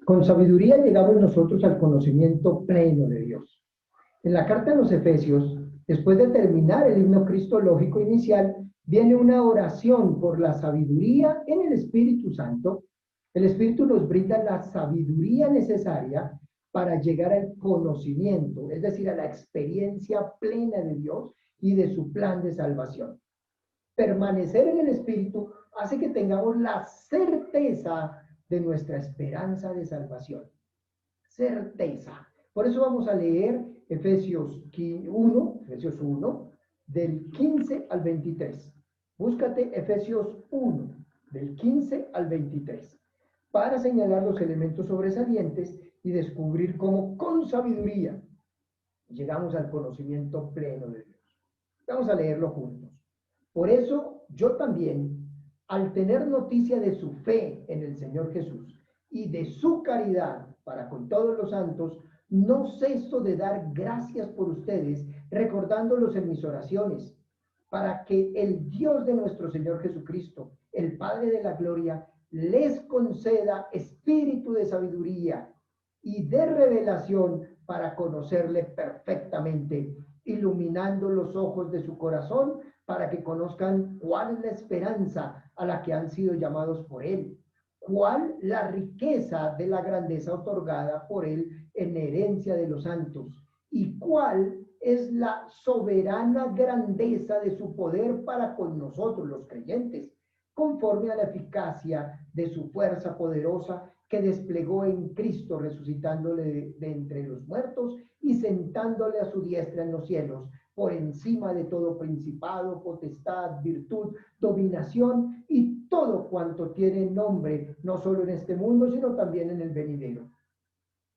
Con sabiduría llegamos nosotros al conocimiento pleno de Dios. En la carta a los Efesios, después de terminar el himno cristológico inicial, viene una oración por la sabiduría en el Espíritu Santo. El Espíritu nos brinda la sabiduría necesaria para llegar al conocimiento, es decir, a la experiencia plena de Dios y de su plan de salvación. Permanecer en el Espíritu hace que tengamos la certeza de nuestra esperanza de salvación. Certeza. Por eso vamos a leer Efesios 1, del 15 al 23. Búscate Efesios 1, del 15 al 23, para señalar los elementos sobresalientes y descubrir cómo con sabiduría llegamos al conocimiento pleno de Dios. Vamos a leerlo juntos. Por eso yo también, al tener noticia de su fe en el Señor Jesús y de su caridad para con todos los santos, no ceso de dar gracias por ustedes, recordándolos en mis oraciones, para que el Dios de nuestro Señor Jesucristo, el Padre de la gloria, les conceda espíritu de sabiduría y de revelación para conocerle perfectamente, iluminando los ojos de su corazón para que conozcan cuál es la esperanza a la que han sido llamados por él, cuál la riqueza de la grandeza otorgada por él en herencia de los santos, y cuál es la soberana grandeza de su poder para con nosotros los creyentes, conforme a la eficacia de su fuerza poderosa que desplegó en Cristo, resucitándole de entre los muertos y sentándole a su diestra en los cielos, por encima de todo principado, potestad, virtud, dominación y todo cuanto tiene nombre, no solo en este mundo, sino también en el venidero.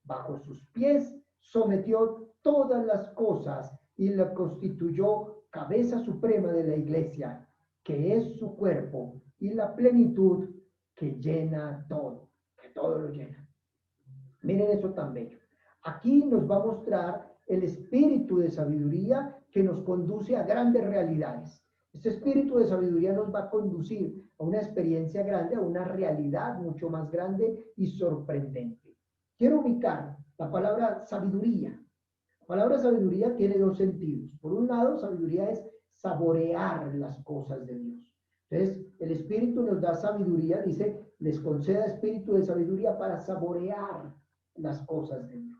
Bajo sus pies sometió todas las cosas y la constituyó cabeza suprema de la iglesia, que es su cuerpo y la plenitud que llena todo, que todo lo llena. Miren eso tan bello. Aquí nos va a mostrar el espíritu de sabiduría que nos conduce a grandes realidades. Este espíritu de sabiduría nos va a conducir a una experiencia grande, a una realidad mucho más grande y sorprendente. Quiero ubicar la palabra sabiduría. La palabra sabiduría tiene dos sentidos. Por un lado, sabiduría es saborear las cosas de Dios. Entonces, el Espíritu nos da sabiduría, dice, les conceda espíritu de sabiduría para saborear las cosas de Dios.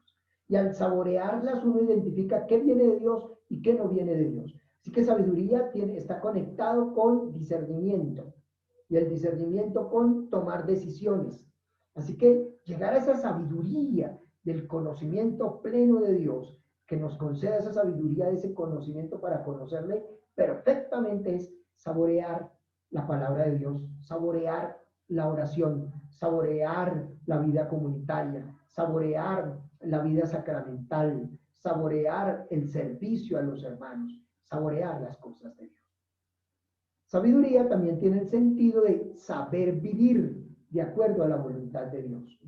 Y al saborearlas uno identifica qué viene de Dios y qué no viene de Dios. Así que sabiduría está conectado con discernimiento y el discernimiento con tomar decisiones. Así que llegar a esa sabiduría del conocimiento pleno de Dios, que nos conceda esa sabiduría, ese conocimiento para conocerle perfectamente, es saborear la palabra de Dios, saborear la oración, saborear la vida comunitaria, saborear la vida sacramental, saborear el servicio a los hermanos, saborear las cosas de Dios. Sabiduría también tiene el sentido de saber vivir de acuerdo a la voluntad de Dios.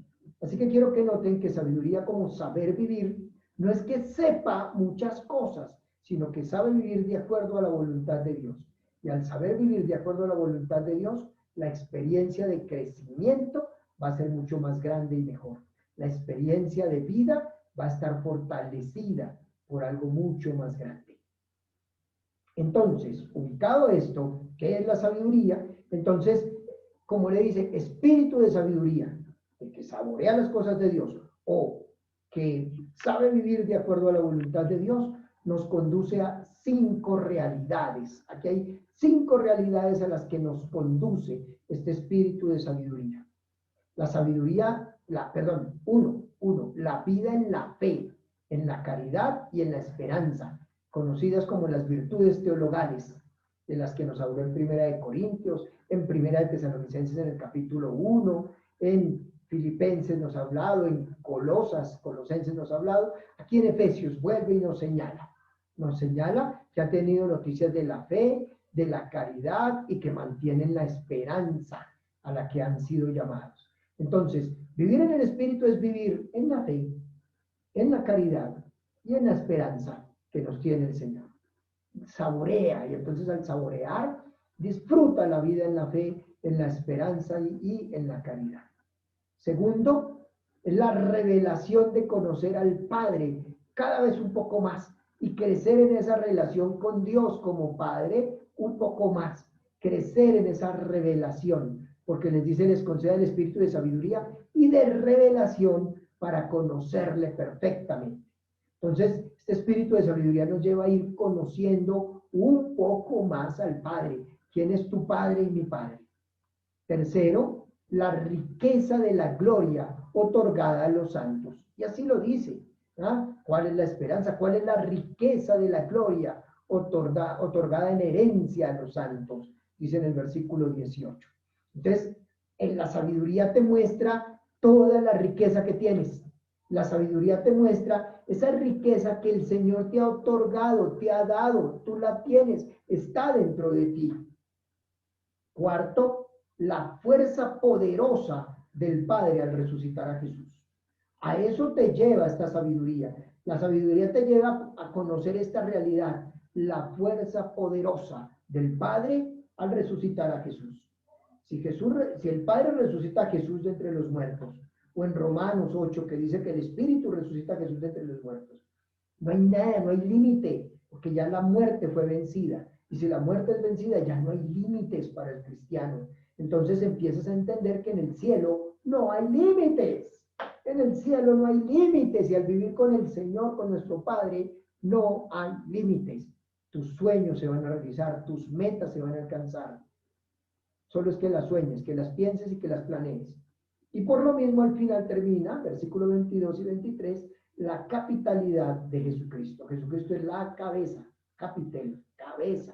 Así que quiero que noten que sabiduría como saber vivir no es que sepa muchas cosas, sino que sabe vivir de acuerdo a la voluntad de Dios. Y al saber vivir de acuerdo a la voluntad de Dios, la experiencia de crecimiento va a ser mucho más grande y mejor. La experiencia de vida va a estar fortalecida por algo mucho más grande. Entonces, ubicado esto, ¿qué es la sabiduría? Entonces, como le dice, espíritu de sabiduría, el que saborea las cosas de Dios o que sabe vivir de acuerdo a la voluntad de Dios, nos conduce a 5 realidades. Aquí hay 5 realidades a las que nos conduce este espíritu de sabiduría. La sabiduría, la vida en la fe, en la caridad y en la esperanza, conocidas como las virtudes teologales, de las que nos habló en Primera de Corintios, en Primera de Tesalonicenses en el capítulo 1, en Filipenses nos ha hablado, en Colosenses nos ha hablado, aquí en Efesios vuelve y nos señala que ha tenido noticias de la fe, de la caridad y que mantienen la esperanza a la que han sido llamados. Entonces, vivir en el Espíritu es vivir en la fe, en la caridad y en la esperanza que nos tiene el Señor. Saborea, y entonces al saborear, disfruta la vida en la fe, en la esperanza y en la caridad. Segundo, Es la revelación de conocer al Padre cada vez un poco más y crecer en esa relación con Dios como Padre un poco más. Crecer en esa revelación, porque les dice, les conceda el espíritu de sabiduría y de revelación para conocerle perfectamente. Entonces, este espíritu de sabiduría nos lleva a ir conociendo un poco más al Padre. ¿Quién es tu Padre y mi Padre? Tercero, la riqueza de la gloria otorgada a los santos. Y así lo dice. ¿Ah? ¿Cuál es la esperanza? ¿Cuál es la riqueza de la gloria otorgada en herencia a los santos? Dice en el versículo 18. Entonces, en la sabiduría te muestra toda la riqueza que tienes. La sabiduría te muestra esa riqueza que el Señor te ha otorgado, te ha dado, tú la tienes, está dentro de ti. Cuarto, la fuerza poderosa del Padre al resucitar a Jesús. A eso te lleva esta sabiduría. La sabiduría te lleva a conocer esta realidad, la fuerza poderosa del Padre al resucitar a Jesús. Si el Padre resucita a Jesús de entre los muertos, o en Romanos 8 que dice que el Espíritu resucita a Jesús de entre los muertos, no hay nada, no hay límite, porque ya la muerte fue vencida. Y si la muerte es vencida, ya no hay límites para el cristiano. Entonces empiezas a entender que en el cielo no hay límites. En el cielo no hay límites y al vivir con el Señor, con nuestro Padre, no hay límites. Tus sueños se van a realizar, tus metas se van a alcanzar. Solo es que las sueñes, que las pienses y que las planees. Y por lo mismo al final termina, versículos 22 y 23, la capitalidad de Jesucristo. Jesucristo es la cabeza, capitel, cabeza.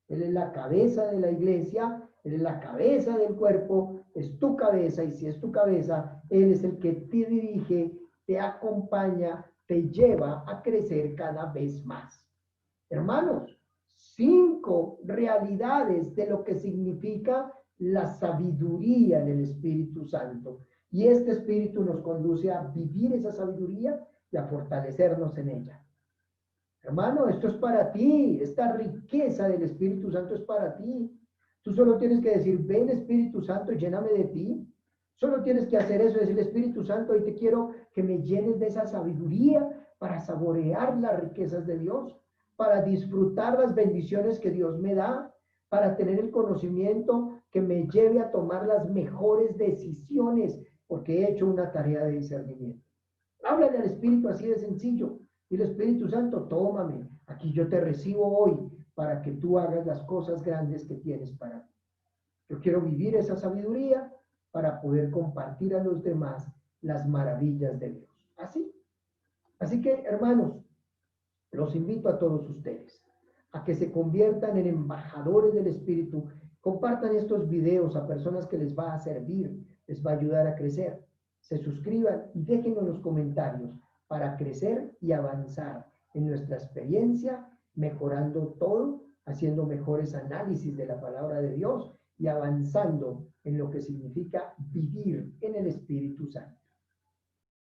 Él es la cabeza de la iglesia, Él es la cabeza del cuerpo, es tu cabeza, y si es tu cabeza, Él es el que te dirige, te acompaña, te lleva a crecer cada vez más. Hermanos, 5 realidades de lo que significa la sabiduría del Espíritu Santo. Y este Espíritu nos conduce a vivir esa sabiduría y a fortalecernos en ella. Hermano, esto es para ti. Esta riqueza del Espíritu Santo es para ti. Tú solo tienes que decir, ven Espíritu Santo, lléname de ti. Solo tienes que hacer eso, decir, Espíritu Santo, hoy te quiero que me llenes de esa sabiduría para saborear las riquezas de Dios, para disfrutar las bendiciones que Dios me da, para tener el conocimiento que me lleve a tomar las mejores decisiones, porque he hecho una tarea de discernimiento. Háblale al Espíritu así de sencillo. Y el Espíritu Santo, tómame, aquí yo te recibo hoy para que tú hagas las cosas grandes que tienes para mí. Yo quiero vivir esa sabiduría para poder compartir a los demás las maravillas de Dios. Así que, hermanos, los invito a todos ustedes a que se conviertan en embajadores del Espíritu. Compartan estos videos a personas que les va a servir, les va a ayudar a crecer. Se suscriban y déjenos los comentarios para crecer y avanzar en nuestra experiencia, mejorando todo, haciendo mejores análisis de la palabra de Dios y avanzando en lo que significa vivir en el Espíritu Santo.